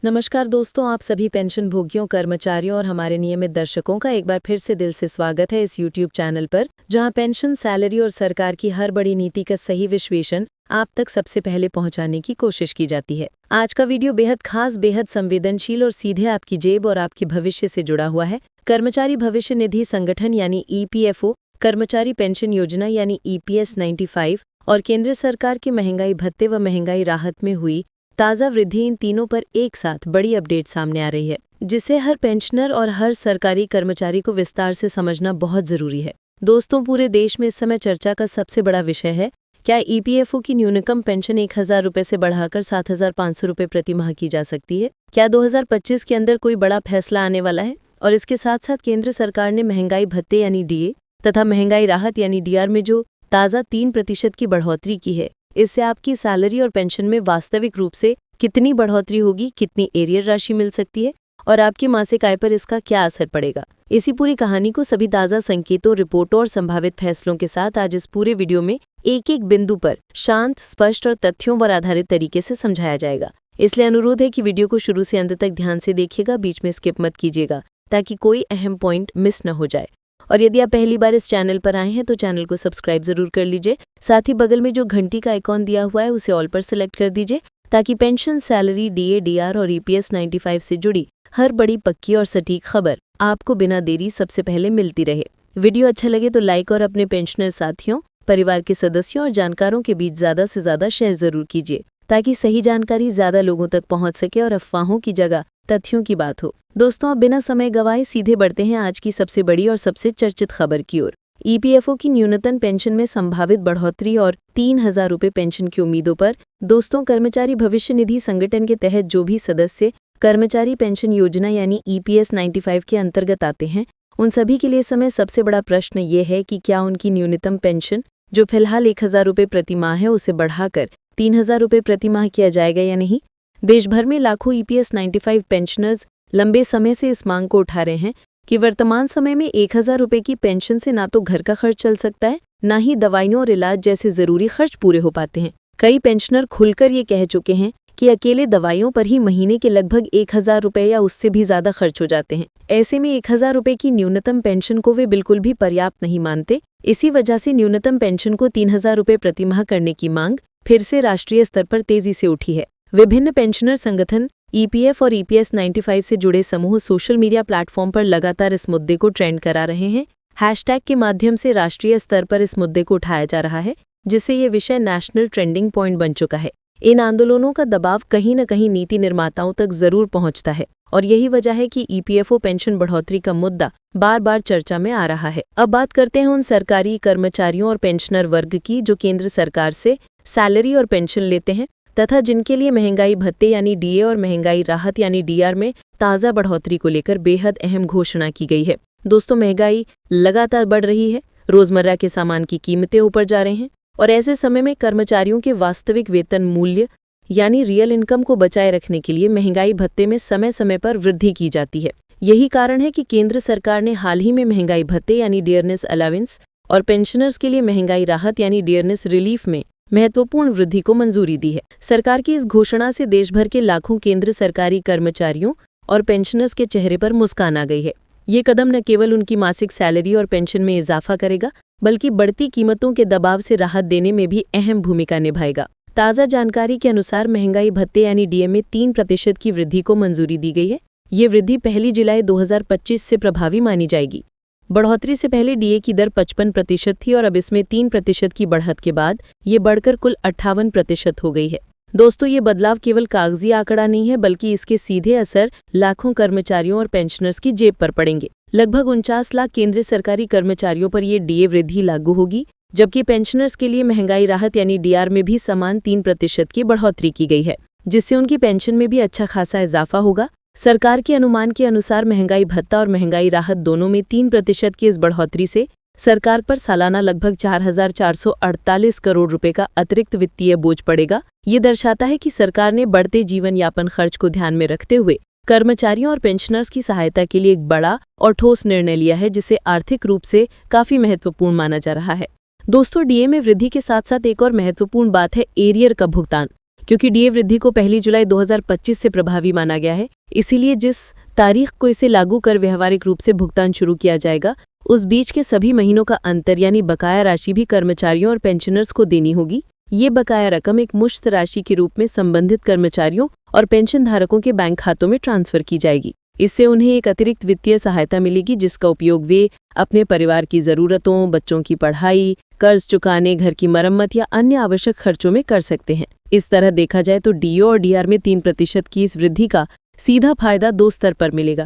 नमस्कार दोस्तों, आप सभी पेंशन भोगियों, कर्मचारियों और हमारे नियमित दर्शकों का एक बार फिर से दिल से स्वागत है इस YouTube चैनल पर, जहां पेंशन, सैलरी और सरकार की हर बड़ी नीति का सही विश्लेषण आप तक सबसे पहले पहुंचाने की कोशिश की जाती है। आज का वीडियो बेहद खास, बेहद संवेदनशील और सीधे आपकी जेब और आपके भविष्य से जुड़ा हुआ है। कर्मचारी भविष्य निधि संगठन यानी EPFO, कर्मचारी पेंशन योजना यानी EPS 95 और केंद्र सरकार के महंगाई भत्ते व महंगाई राहत में हुई ताज़ा वृद्धि, इन तीनों पर एक साथ बड़ी अपडेट सामने आ रही है, जिसे हर पेंशनर और हर सरकारी कर्मचारी को विस्तार से समझना बहुत जरूरी है। दोस्तों, पूरे देश में इस समय चर्चा का सबसे बड़ा विषय है, क्या EPFO की न्यूनतम पेंशन 1000 रुपये से बढ़ाकर 7500 रुपये प्रति माह की जा सकती है? क्या 2025 के अंदर कोई बड़ा फैसला आने वाला है? और इसके साथ साथ केंद्र सरकार ने महंगाई भत्ते यानी DA तथा महंगाई राहत यानी DR में जो ताज़ा 3% की बढ़ोतरी की है, इससे आपकी सैलरी और पेंशन में वास्तविक रूप से कितनी बढ़ोतरी होगी, कितनी एरियर राशि मिल सकती है और आपकी मासिक आय पर इसका क्या असर पड़ेगा? इसी पूरी कहानी को सभी ताज़ा संकेतों, रिपोर्टों और संभावित फैसलों के साथ आज इस पूरे वीडियो में एक एक बिंदु पर शांत, स्पष्ट और तथ्यों पर आधारित तरीके से समझाया जाएगा। इसलिए अनुरोध है कि वीडियो को शुरू से अंत तक ध्यान से देखिएगा, बीच में स्किप मत कीजिएगा ताकि कोई अहम पॉइंट मिस न हो जाए। और यदि आप पहली बार इस चैनल पर आए हैं तो चैनल को सब्सक्राइब जरूर कर लीजिए। साथ ही बगल में जो घंटी का आइकॉन दिया हुआ है उसे ऑल पर सेलेक्ट कर दीजिए ताकि पेंशन, सैलरी, DA, DR और EPS 95 से जुड़ी हर बड़ी, पक्की और सटीक खबर आपको बिना देरी सबसे पहले मिलती रहे। वीडियो अच्छा लगे तो लाइक और अपने पेंशनर साथियों, परिवार के सदस्यों और जानकारों के बीच ज़्यादा से ज़्यादा शेयर जरूर कीजिए ताकि सही जानकारी ज़्यादा लोगों तक पहुँच सके और अफवाहों की जगह तथ्यों की बात हो। दोस्तों, अब बिना समय गवाए सीधे बढ़ते हैं आज की सबसे बड़ी और सबसे चर्चित खबर की ओर। EPFO की न्यूनतम पेंशन में संभावित बढ़ोतरी और 3000 रुपये पेंशन की उम्मीदों पर। दोस्तों, कर्मचारी भविष्य निधि संगठन के तहत जो भी सदस्य कर्मचारी पेंशन योजना यानी EPS 95 के अंतर्गत आते हैं, उन सभी के लिए समय सबसे बड़ा प्रश्न ये है कि क्या उनकी न्यूनतम पेंशन, जो फिलहाल 1000 रुपये प्रति माह है, उसे बढ़ाकर 3000 रुपये प्रति माह किया जाएगा या नहीं। देश भर में लाखों EPS 95 पेंशनर्स लंबे समय से इस मांग को उठा रहे हैं कि वर्तमान समय में 1000 रुपये की पेंशन से ना तो घर का खर्च चल सकता है, ना ही दवाइयों और इलाज जैसे जरूरी खर्च पूरे हो पाते हैं। कई पेंशनर खुलकर ये कह चुके हैं कि अकेले दवाइयों पर ही महीने के लगभग 1000 रुपये या उससे भी ज्यादा खर्च हो जाते हैं। ऐसे में 1000 रुपये की न्यूनतम पेंशन को वे बिल्कुल भी पर्याप्त नहीं मानते। इसी वजह से न्यूनतम पेंशन को 3000 रुपये प्रति माह करने की मांग फिर से राष्ट्रीय स्तर पर तेजी से उठी है। विभिन्न पेंशनर संगठन, EPF और EPS 95 से जुड़े समूह सोशल मीडिया प्लेटफॉर्म पर लगातार इस मुद्दे को ट्रेंड करा रहे हैं। हैशटैग के माध्यम से राष्ट्रीय स्तर पर इस मुद्दे को उठाया जा रहा है, जिससे ये विषय नेशनल ट्रेंडिंग पॉइंट बन चुका है। इन आंदोलनों का दबाव कहीं न कहीं नीति निर्माताओं तक जरूर पहुंचता है और यही वजह है कि EPFO पेंशन बढ़ोतरी का मुद्दा बार बार चर्चा में आ रहा है। अब बात करते हैं उन सरकारी कर्मचारियों और पेंशनर वर्ग की जो केंद्र सरकार से सैलरी और पेंशन लेते हैं तथा जिनके लिए महंगाई भत्ते यानी DA और महंगाई राहत यानी DR में ताज़ा बढ़ोतरी को लेकर बेहद अहम घोषणा की गई है। दोस्तों, महंगाई लगातार बढ़ रही है, रोजमर्रा के सामान की कीमतें ऊपर जा रहे हैं और ऐसे समय में कर्मचारियों के वास्तविक वेतन मूल्य यानी रियल इनकम को बचाए रखने के लिए महंगाई भत्ते में समय समय पर वृद्धि की जाती है। यही कारण है कि केंद्र सरकार ने हाल ही में महंगाई भत्ते यानी डियरनेस अलावेंस और पेंशनर्स के लिए महंगाई राहत यानी डियरनेस रिलीफ में महत्वपूर्ण वृद्धि को मंजूरी दी है। सरकार की इस घोषणा से देश भर के लाखों केंद्र सरकारी कर्मचारियों और पेंशनर्स के चेहरे पर मुस्कान आ गई है। ये कदम न केवल उनकी मासिक सैलरी और पेंशन में इजाफा करेगा, बल्कि बढ़ती कीमतों के दबाव से राहत देने में भी अहम भूमिका निभाएगा। ताज़ा जानकारी के अनुसार महंगाई भत्ते यानी DA में 3% की वृद्धि को मंजूरी दी गई है। ये वृद्धि 1 जुलाई 2025 से प्रभावी मानी जाएगी। बढ़ोतरी से पहले DA की दर 55% थी और अब इसमें 3% की बढ़त के बाद ये बढ़कर कुल 58% हो गई है। दोस्तों, ये बदलाव केवल कागजी आंकड़ा नहीं है, बल्कि इसके सीधे असर लाखों कर्मचारियों और पेंशनर्स की जेब पर पड़ेंगे। लगभग 49 लाख केंद्रीय सरकारी कर्मचारियों पर ये DA वृद्धि लागू होगी, जबकि पेंशनर्स के लिए महंगाई राहत यानी DR में भी समान 3% की बढ़ोतरी की गई है, जिससे उनकी पेंशन में भी अच्छा खासा इजाफा होगा। सरकार के अनुमान के अनुसार महंगाई भत्ता और महंगाई राहत दोनों में 3% की इस बढ़ोतरी से सरकार पर सालाना लगभग 4448 करोड़ रुपए का अतिरिक्त वित्तीय बोझ पड़ेगा। ये दर्शाता है कि सरकार ने बढ़ते जीवन यापन खर्च को ध्यान में रखते हुए कर्मचारियों और पेंशनर्स की सहायता के लिए एक बड़ा और ठोस निर्णय लिया है, जिसे आर्थिक रूप से काफी महत्वपूर्ण माना जा रहा है। दोस्तों, DA में वृद्धि के साथ साथ एक और महत्वपूर्ण बात है एरियर का भुगतान। क्योंकि डीए वृद्धि को 1 जुलाई 2025 से प्रभावी माना गया है। इसीलिए जिस तारीख को इसे लागू कर व्यवहारिक रूप से भुगतान शुरू किया जाएगा, उस बीच के सभी महीनों का अंतर यानी बकाया राशि भी कर्मचारियों और पेंशनर्स को देनी होगी। ये बकाया रकम एक मुश्त राशि के रूप में संबंधित कर्मचारियों और पेंशन धारकों के बैंक खातों में ट्रांसफर की जाएगी। इससे उन्हें एक अतिरिक्त वित्तीय सहायता मिलेगी, जिसका उपयोग वे अपने परिवार की ज़रूरतों, बच्चों की पढ़ाई, कर्ज चुकाने, घर की मरम्मत या अन्य आवश्यक खर्चों में कर सकते हैं। इस तरह देखा जाए तो डीओ और डीआर में 3% की इस वृद्धि का सीधा फायदा 2 स्तर पर मिलेगा।